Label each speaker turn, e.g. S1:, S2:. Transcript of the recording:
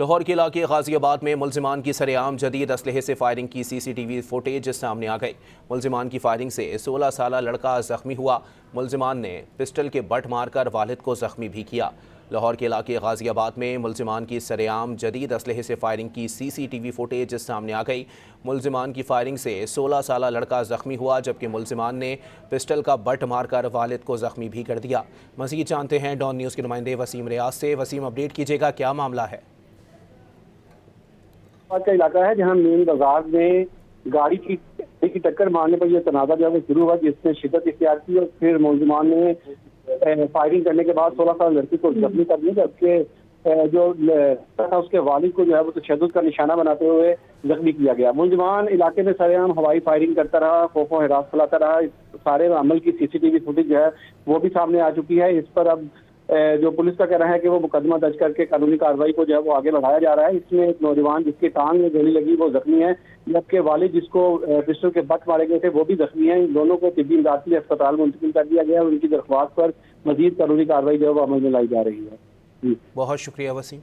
S1: लाहौर के इलाके गाजियाबाद में मुलजिमान की सरेआम जदीद असलहे से फायरिंग की CCTV फुटेज सामने आ गई। मुलजिमान की फायरिंग से 16 साला लड़का जख्मी हुआ। मुलजिमान ने पिस्टल के बट मारकर वालिद को जख्मी भी किया। लाहौर के इलाके गाजियाबाद में मुलजिमान की सरेआम जदीद असलहे से फायरिंग की CCTV फुटेज सामने आ गई। मुलजिमान की फायरिंग से 16 साला लड़का जख्मी हुआ, जबकि मुलजिमान ने पिस्टल का बट मारकर वालिद को जख्मी भी कर दिया। मज़ीद जानते हैं डॉन न्यूज़ के नुमाइंदे वसीम रियाज से। वसीम, अपडेट कीजिएगा, क्या मामला है?
S2: का इलाका है जहां मेन बाजार में गाड़ी की टक्कर मारने पर यह तनाज़ा जो है शुरू हुआ, जिसने शिद्दत इख्तियार की और फिर मुलजिमान ने फायरिंग करने के बाद 16 साल लड़की को जख्मी कर दिया, जबकि जो था उसके वालिद को जो है वो तशद्दुद का निशाना बनाते हुए जख्मी किया गया। मुलजिमान इलाके में सरेआम हवाई फायरिंग करता रहा, खौफ व हिरास फैलाता रहा। इस सारे अमल की CCTV फुटेज जो है वो भी सामने आ चुकी है। इस पर अब जो पुलिस का कहना है कि वो मुकदमा दर्ज करके कानूनी कार्रवाई को जो है वो आगे बढ़ाया जा रहा है। इसमें एक नौजवान जिसकी टांग में गोली लगी वो जख्मी है, जबकि वालिद जिसको पिस्टल के बट मारे गए थे वो भी जख्मी है। इन दोनों को तिब्बी इमदाद के लिए अस्पताल मुंतकिल कर दिया गया और उनकी दरख्वास्त पर मजीद कानूनी कार्रवाई जो है वो अमल में लाई जा रही है।
S1: बहुत शुक्रिया वसीम।